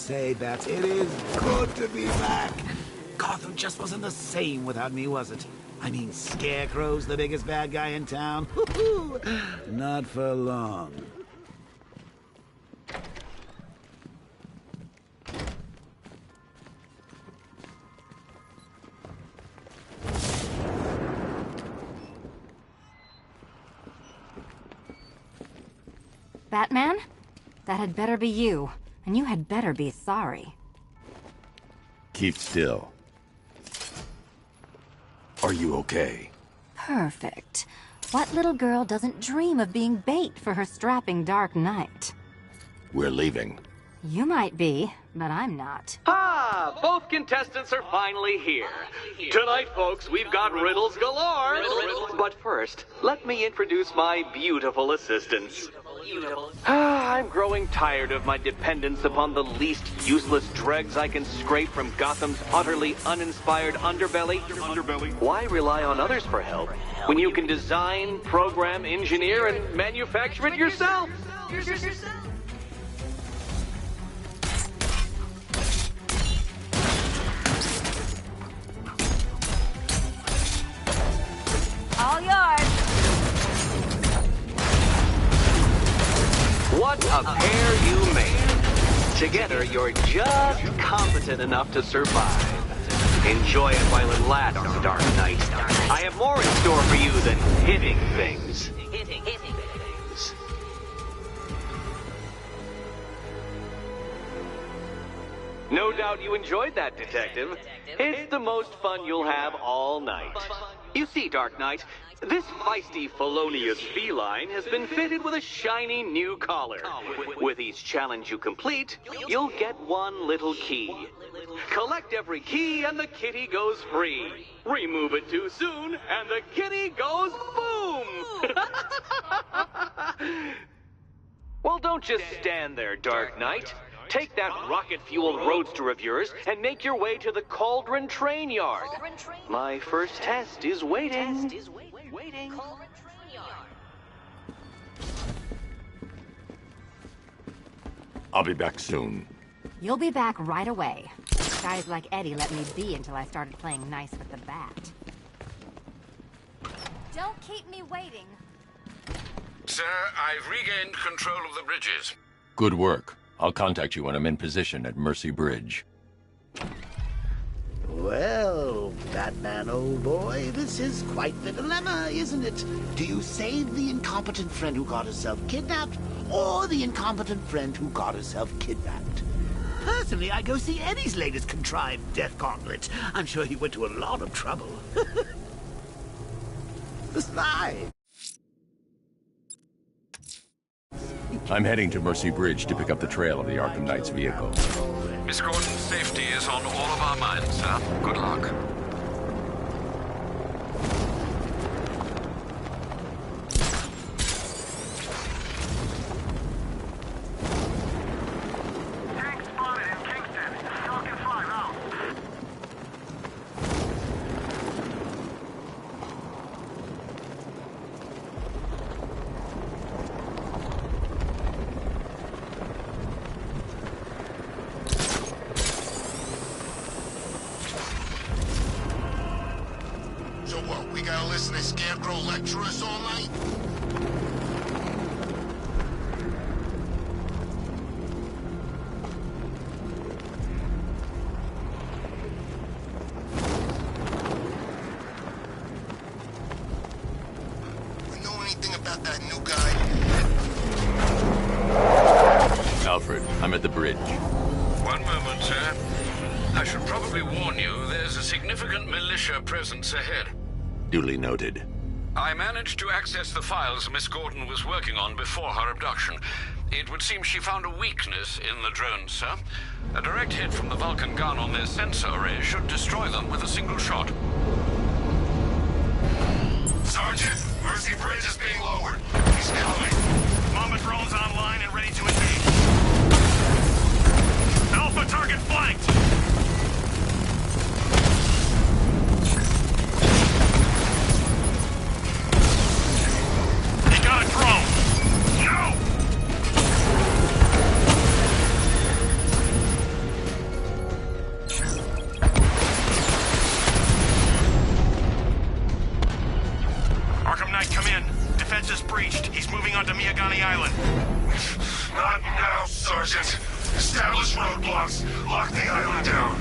say, Bats. It is good to be back. Gotham just wasn't the same without me, was it? I mean, Scarecrow's the biggest bad guy in town. Not for long. Batman? That had better be you. And you had better be sorry. Keep still. Are you okay? Perfect. What little girl doesn't dream of being bait for her strapping Dark Knight? We're leaving. You might be, but I'm not. Ah, both contestants are finally here. Tonight, folks, we've got riddles galore. But first, let me introduce my beautiful assistants. I'm growing tired of my dependence upon the least useless dregs I can scrape from Gotham's utterly uninspired underbelly. Why rely on others for help when you can design, program, engineer, and manufacture it yourself? All yours. What a pair you made. Together, you're just competent enough to survive. Enjoy it while it lasts, Dark Knight. I have more in store for you than hitting things. No doubt you enjoyed that, Detective. It's the most fun you'll have all night. You see, Dark Knight, this feisty, felonious feline has been fitted with a shiny new collar. With each challenge you complete, you'll get one little key. Collect every key and the kitty goes free. Remove it too soon and the kitty goes boom! Well, don't just stand there, Dark Knight. Take that rocket-fueled roadster of yours and make your way to the Cauldron Train Yard. My first test is waiting. I'll be back soon. You'll be back right away. Guys like Eddie let me be until I started playing nice with the bat. Don't keep me waiting. Sir, I've regained control of the bridges. Good work. I'll contact you when I'm in position at Mercy Bridge. Well, Batman, old boy, this is quite the dilemma, isn't it? Do you save the incompetent friend who got herself kidnapped, or the incompetent friend who got herself kidnapped? Personally, I go see Eddie's latest contrived death gauntlet. I'm sure he went to a lot of trouble. Besides... I'm heading to Mercy Bridge to pick up the trail of the Arkham Knight's vehicle. Miss Gordon's safety is on all of our minds, sir. Good luck. Tank spotted in Kingston. Falcon 5 out. So what, we gotta listen to Scarecrow lecture us all night? We know anything about that new guy? Alfred, I'm at the bridge. One moment, sir. I should probably warn you, there's a significant militia presence ahead. Duly noted. I managed to access the files Miss Gordon was working on before her abduction. It would seem she found a weakness in the drones, sir. A direct hit from the Vulcan gun on their sensor array should destroy them with a single shot. Sergeant, Mercy Bridge is being lowered. He's coming. Mama drone's online and ready to engage. Alpha target flanked. He got a drone. No! defense is breached. He's moving onto Miyagani Island. Not now, Sergeant. Establish roadblocks. Lock the island down.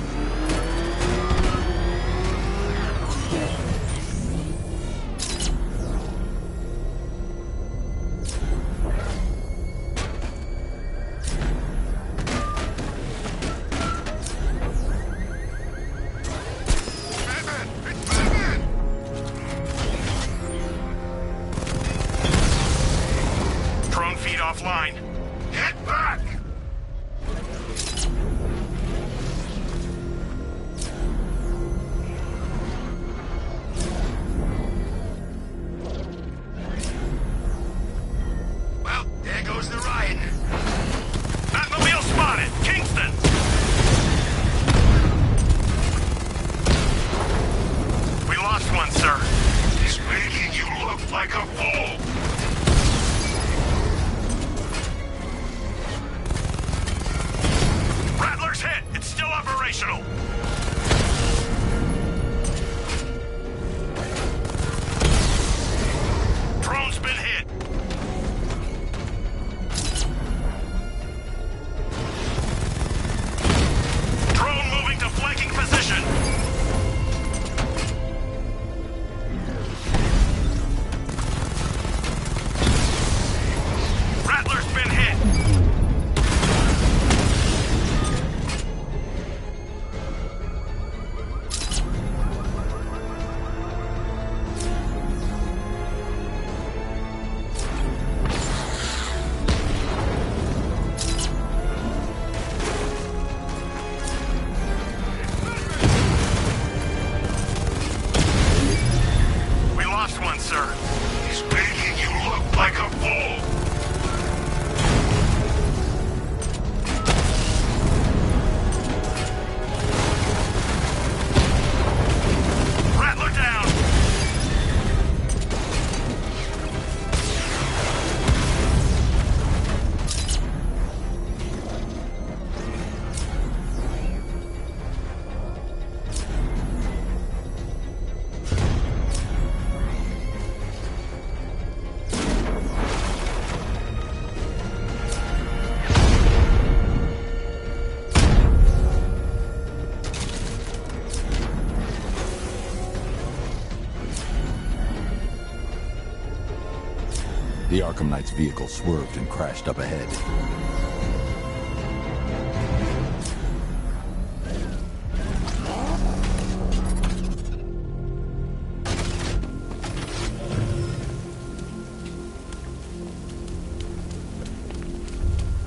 Offline. Get back! Well, there goes the Ryan. Batmobile spotted! Kingston! We lost one, sir. He's making you look like a fool! Hit! It's still operational! Drone's been hit! Drone moving to flanking position! Rattler's been hit! Sir. He's making you look like a fool! Rattler down! The Arkham Knight's vehicle swerved and crashed up ahead.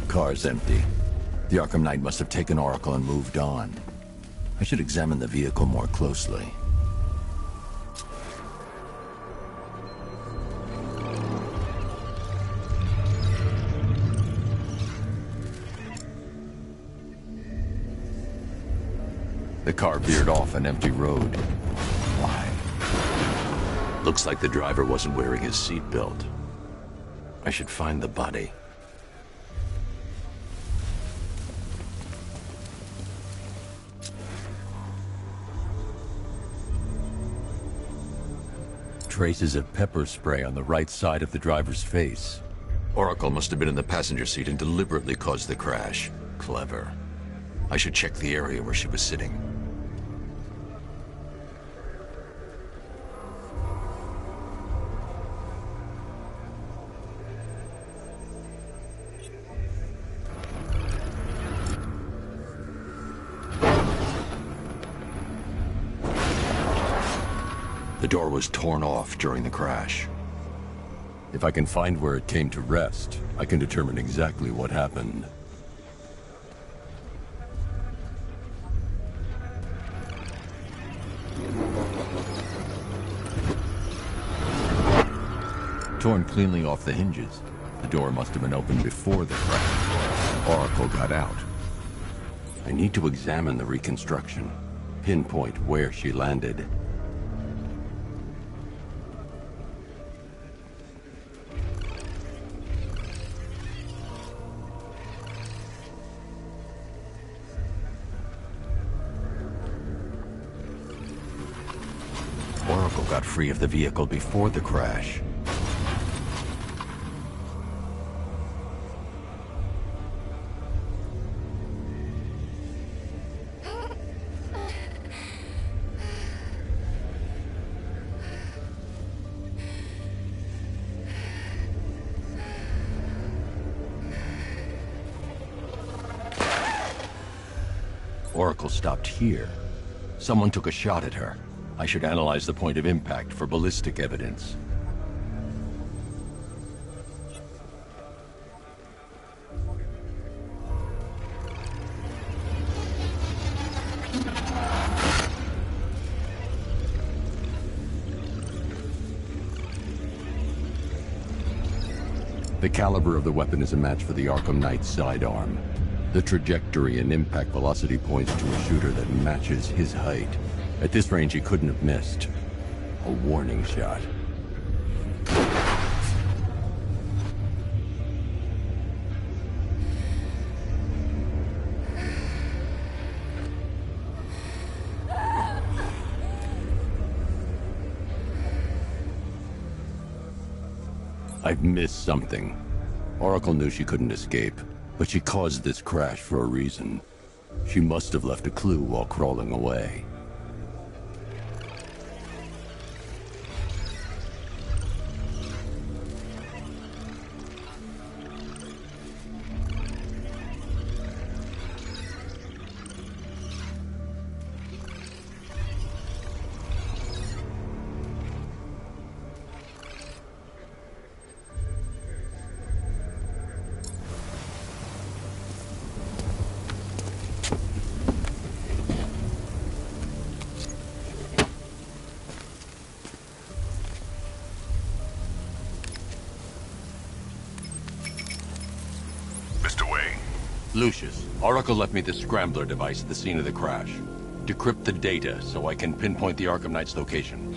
Car's empty. The Arkham Knight must have taken Oracle and moved on. I should examine the vehicle more closely. The car veered off an empty road. Why? Looks like the driver wasn't wearing his seatbelt. I should find the body. Traces of pepper spray on the right side of the driver's face. Oracle must have been in the passenger seat and deliberately caused the crash. Clever. I should check the area where she was sitting. The door was torn off during the crash. If I can find where it came to rest, I can determine exactly what happened. Torn cleanly off the hinges. The door must have been opened before the crash. Oracle got out. I need to examine the reconstruction, pinpoint where she landed. Oracle got free of the vehicle before the crash. Oracle stopped here. Someone took a shot at her. I should analyze the point of impact for ballistic evidence. The caliber of the weapon is a match for the Arkham Knight's sidearm. The trajectory and impact velocity points to a shooter that matches his height. At this range, he couldn't have missed. A warning shot. I've missed something. Oracle knew she couldn't escape, but she caused this crash for a reason. She must have left a clue while crawling away. Lucius, Oracle left me the scrambler device at the scene of the crash. Decrypt the data so I can pinpoint the Arkham Knight's location.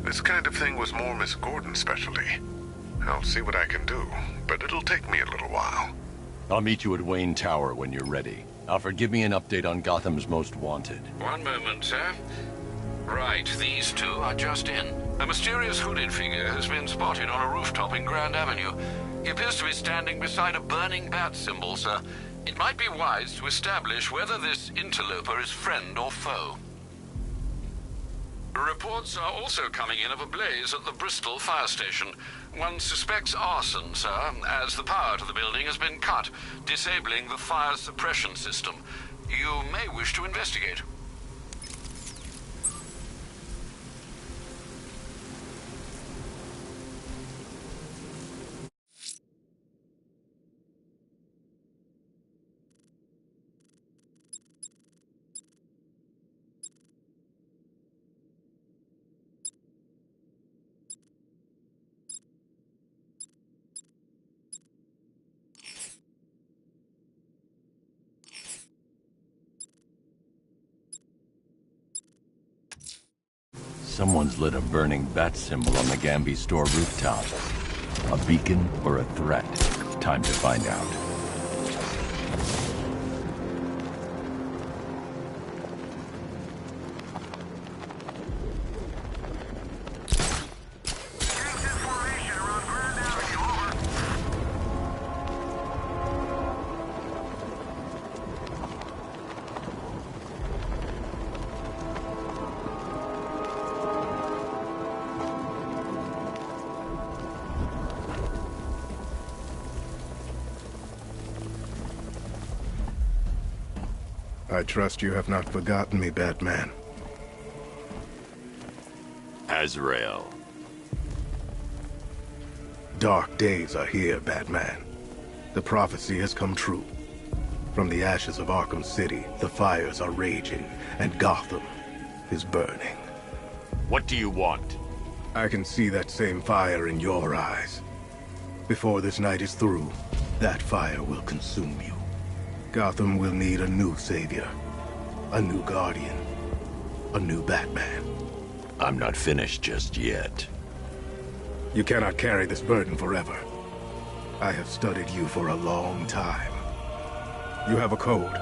This kind of thing was more Miss Gordon's specialty. I'll see what I can do, but it'll take me a little while. I'll meet you at Wayne Tower when you're ready. Alfred, give me an update on Gotham's Most Wanted. One moment, sir. Right, these two are just in. A mysterious hooded figure has been spotted on a rooftop in Grand Avenue. He appears to be standing beside a burning bat symbol, sir. It might be wise to establish whether this interloper is friend or foe. Reports are also coming in of a blaze at the Bristol fire station. One suspects arson, sir, as the power to the building has been cut, disabling the fire suppression system. You may wish to investigate. Someone's lit a burning bat symbol on the Gamby store rooftop. A beacon or a threat? Time to find out. I trust you have not forgotten me, Batman. Azrael. Dark days are here, Batman. The prophecy has come true. From the ashes of Arkham City, the fires are raging, and Gotham is burning. What do you want? I can see that same fire in your eyes. Before this night is through, that fire will consume you. Gotham will need a new savior, a new guardian, a new Batman. I'm not finished just yet. You cannot carry this burden forever. I have studied you for a long time. You have a code.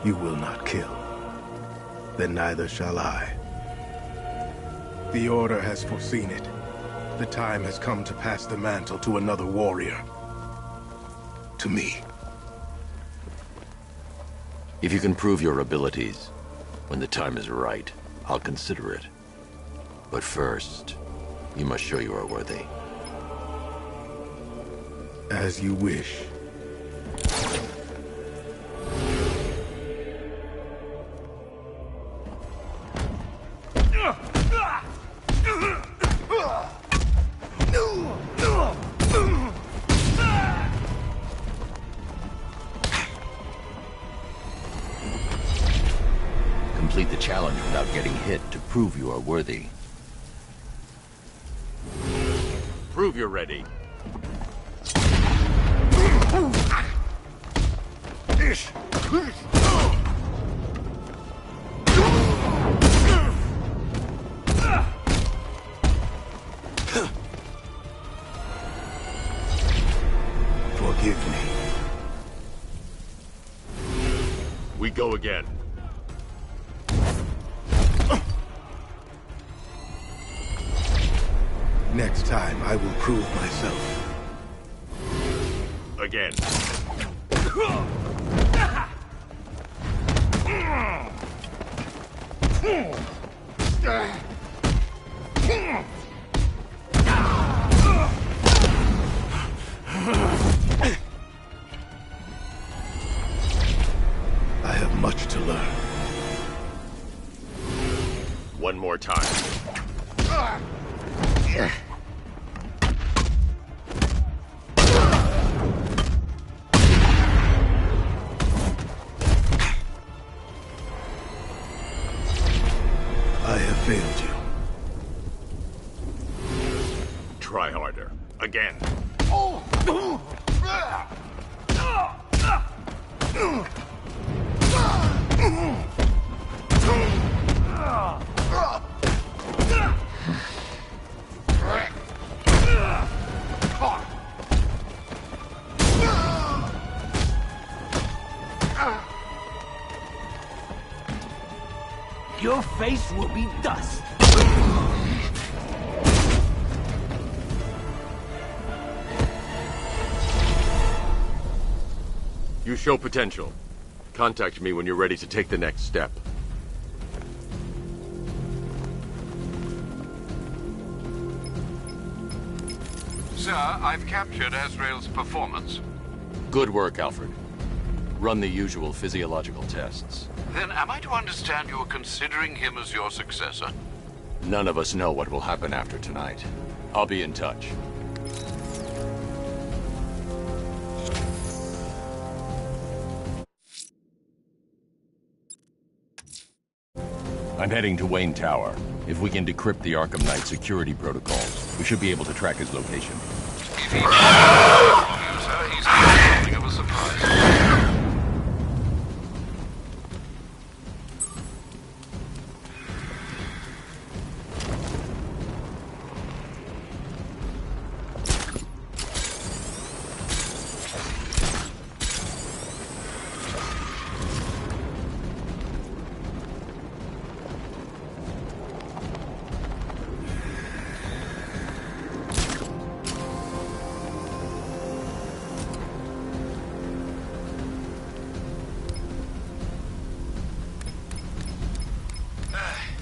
You will not kill. Then neither shall I. The Order has foreseen it. The time has come to pass the mantle to another warrior. To me. If you can prove your abilities, when the time is right, I'll consider it. But first, you must show you are worthy. As you wish. Prove you are worthy. Prove you're ready. Forgive me. We go again. Next time, I will prove myself. Again. I have much to learn. One more time. I have failed you. Try harder. Again. Your face will be dust. You show potential. Contact me when you're ready to take the next step. Sir, I've captured Azrael's performance. Good work, Alfred. Run the usual physiological tests. Then am I to understand you're considering him as your successor? None of us know what will happen after tonight. I'll be in touch. I'm heading to Wayne Tower. If we can decrypt the Arkham Knight security protocols, we should be able to track his location. If he sir, he's something of a surprise.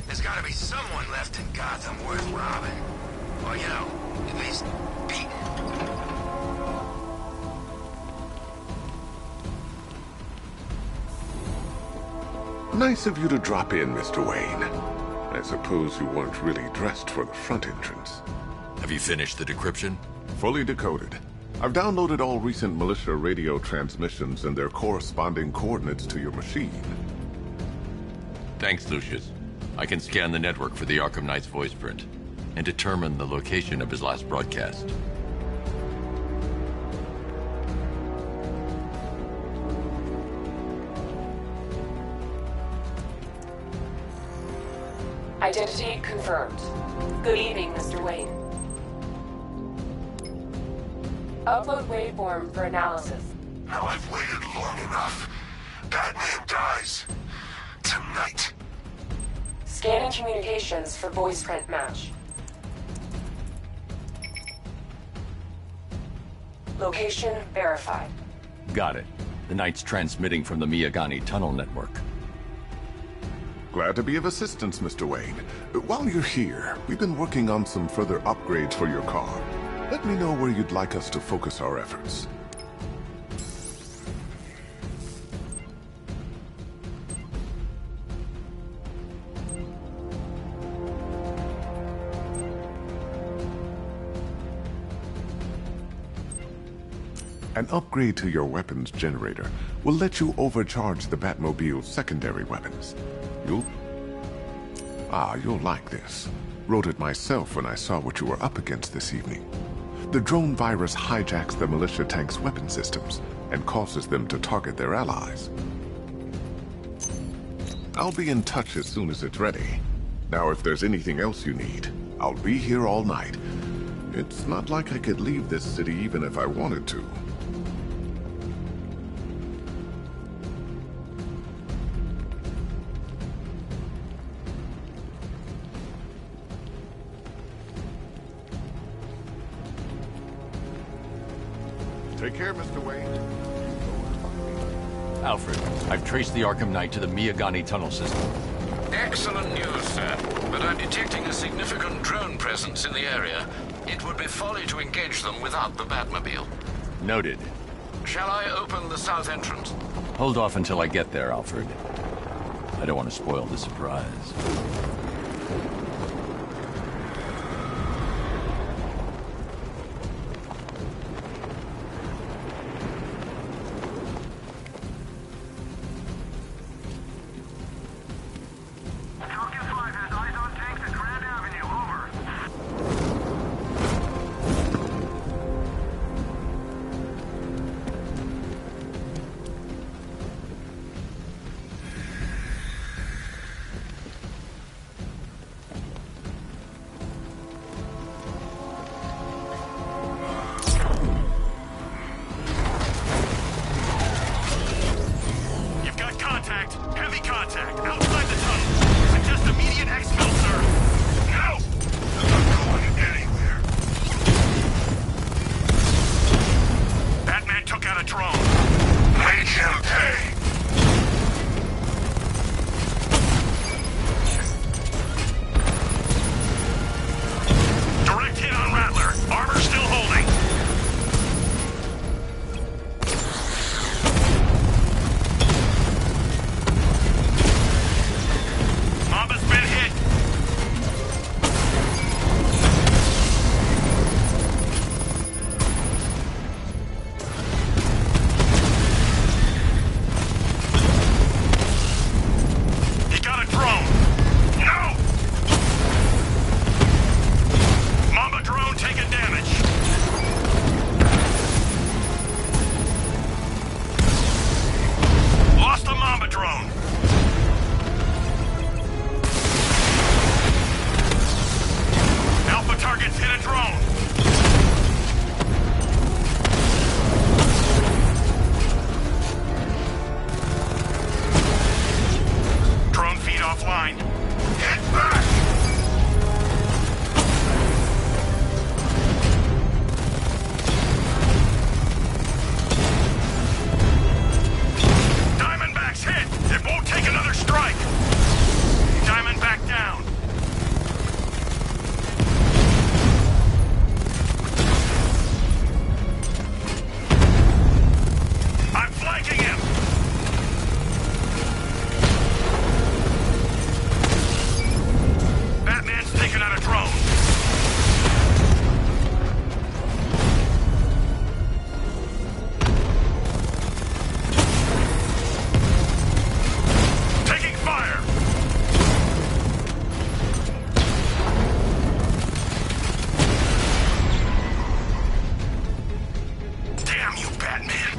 There's gotta be someone left in Gotham worth robbing. Or, you know, at least beating. Nice of you to drop in, Mr. Wayne. I suppose you weren't really dressed for the front entrance. Have you finished the decryption? Fully decoded. I've downloaded all recent militia radio transmissions and their corresponding coordinates to your machine. Thanks, Lucius. I can scan the network for the Arkham Knight's voice print and determine the location of his last broadcast. Identity confirmed. Good evening, Mr. Wayne. Upload waveform for analysis. Now I've waited long enough. Batman dies. Tonight. Scanning communications for voice print match. Location verified. Got it. The Knight's transmitting from the Miyagani tunnel network. Glad to be of assistance, Mr. Wayne. While you're here, we've been working on some further upgrades for your car. Let me know where you'd like us to focus our efforts. An upgrade to your weapons generator will let you overcharge the Batmobile's secondary weapons. Ah, you'll like this. Wrote it myself when I saw what you were up against this evening. The drone virus hijacks the militia tank's weapon systems and causes them to target their allies. I'll be in touch as soon as it's ready. Now, if there's anything else you need, I'll be here all night. It's not like I could leave this city even if I wanted to. Take care, Mr. Wayne. Alfred, I've traced the Arkham Knight to the Miyagani tunnel system. Excellent news, sir. But I'm detecting a significant drone presence in the area. It would be folly to engage them without the Batmobile. Noted. Shall I open the south entrance? Hold off until I get there, Alfred. I don't want to spoil the surprise. Falcon 5 has eyes on tanks at Grand Avenue. Over. You've got contact. Heavy contact. Outside the tunnel. Suggest immediate exfil, sir. No! I'm not going anywhere. Batman took out a drone. Make him pay. Direct hit on Rattler. Armor still holding. Mamba's been hit. He got a drone. No! Mamba drone taking damage. Lost the Mamba drone. Alpha targets hit a drone. Drone feed offline. Get back! Diamondback's hit. It won't take another strike. Diamondback down. I'm flanking him! Batman's taking out a drone. Taking fire! Damn you, Batman!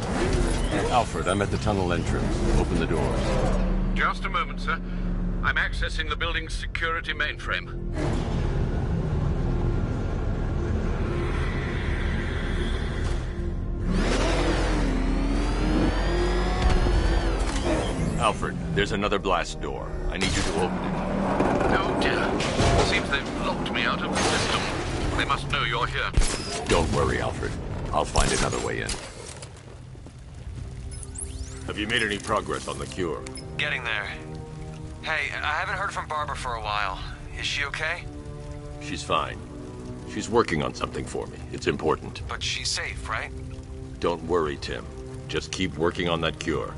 Alfred, I'm at the tunnel entrance. Open the doors. Just a moment, sir. I'm accessing the building's security mainframe. Alfred, there's another blast door. I need you to open it. Oh dear. Seems they've locked me out of the system. They must know you're here. Don't worry, Alfred. I'll find another way in. Have you made any progress on the cure? Getting there. Hey, I haven't heard from Barbara for a while. Is she okay? She's fine. She's working on something for me. It's important. But she's safe, right? Don't worry, Tim. Just keep working on that cure.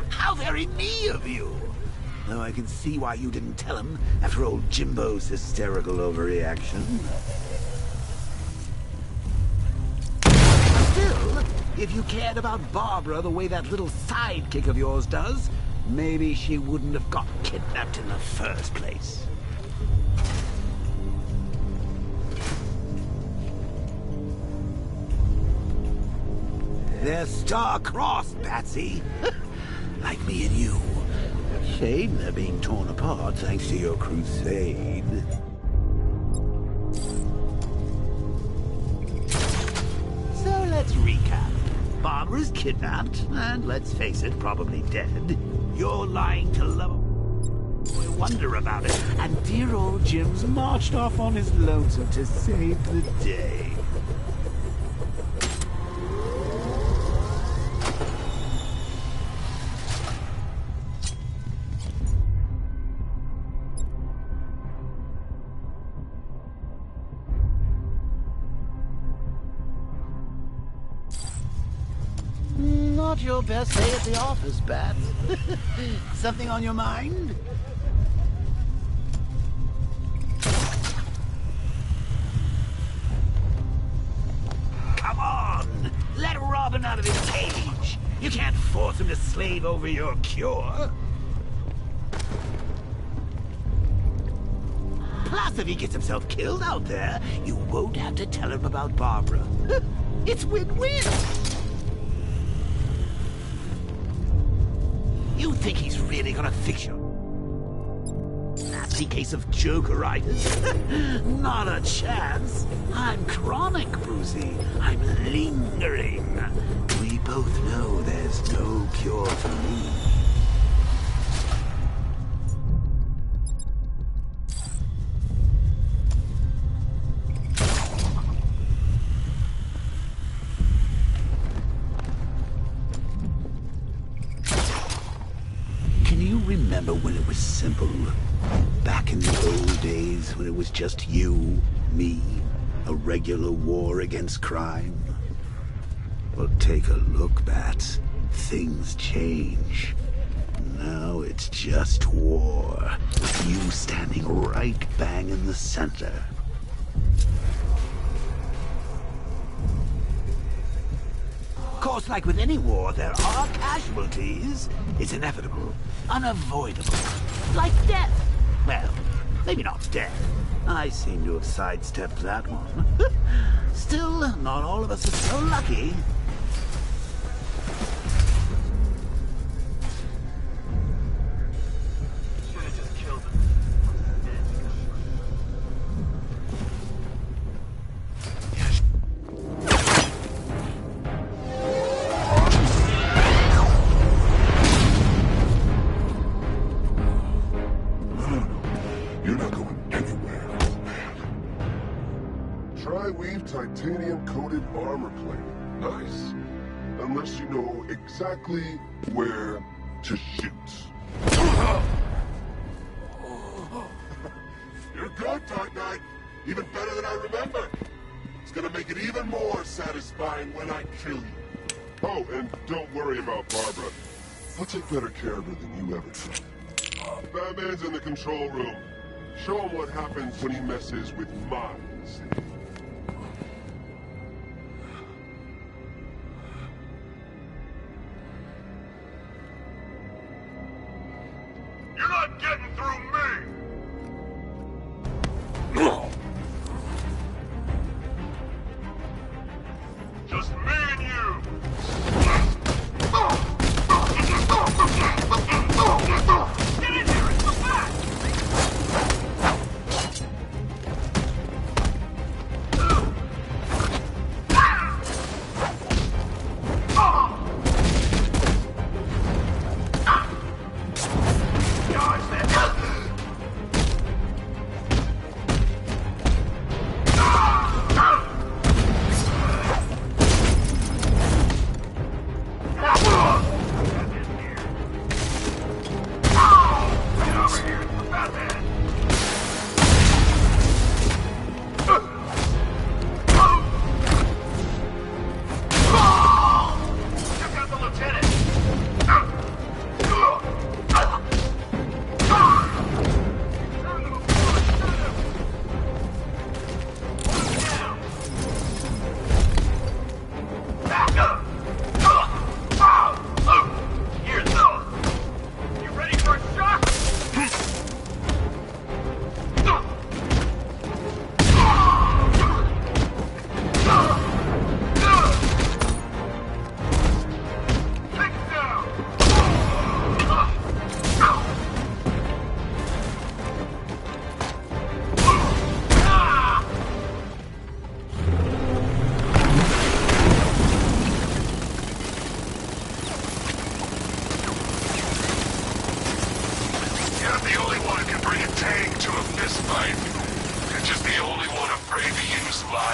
How very me of you! I can see why you didn't tell him after old Jimbo's hysterical overreaction. Still, if you cared about Barbara the way that little sidekick of yours does, maybe she wouldn't have got kidnapped in the first place. They're star-crossed, Patsy. Like me and you. Shame they're being torn apart thanks to your crusade. So let's recap. Barbara's kidnapped, and let's face it, probably dead. You're lying to love. I wonder about it. And dear old Jim's marched off on his lonesome to save the day. Not your best day at the office, Bat. Something on your mind? Come on! Let Robin out of his cage! You can't force him to slave over your cure! Plus, if he gets himself killed out there, you won't have to tell him about Barbara. It's win-win! You think he's really gonna fix your nasty case of Jokeritis? Not a chance. I'm chronic, Brucey. I'm lingering. We both know there's no cure for me. Remember when it was simple? Back in the old days when it was just you, me, a regular war against crime? Well, take a look, Bats. Things change. Now it's just war, with you standing right bang in the center. Of course, like with any war, there are casualties. It's inevitable, unavoidable. Like death. Well, maybe not death. I seem to have sidestepped that one. Still, not all of us are so lucky. Titanium-coated armor plate. Nice. Unless you know exactly where to shoot. You're good, Dark Knight. Even better than I remember. It's gonna make it even more satisfying when I kill you. Oh, and don't worry about Barbara. I'll take better care of her than you ever did. Batman's in the control room. Show him what happens when he messes with minds. You're not getting through me! Just me and you! Get in here and come back!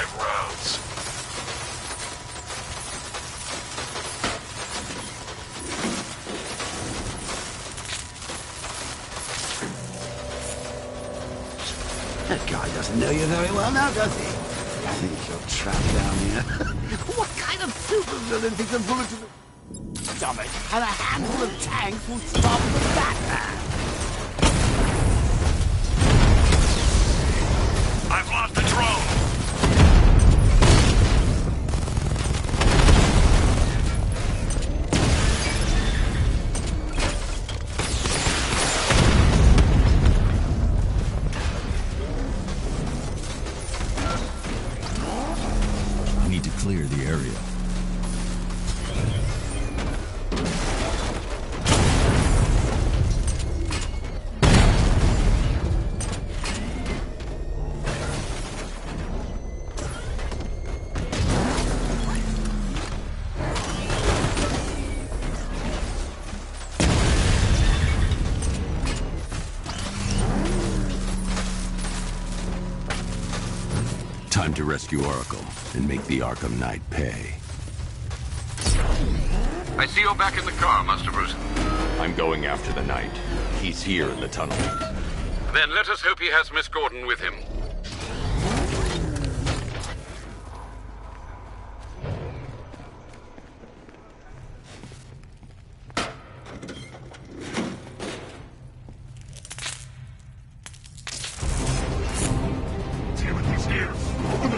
live rounds. That guy doesn't know you very well now, does he? I think you're trapped down here. What kind of supervillain thinks a bullet to the stomach and a handful of tanks will stop the Batman? I've lost the drone. I need to clear the area. Time to rescue Oracle and make the Arkham Knight pay. I see you're back in the car, Master Bruce. I'm going after the Knight. He's here in the tunnel. Then let us hope he has Miss Gordon with him. Damn it, he's here. Open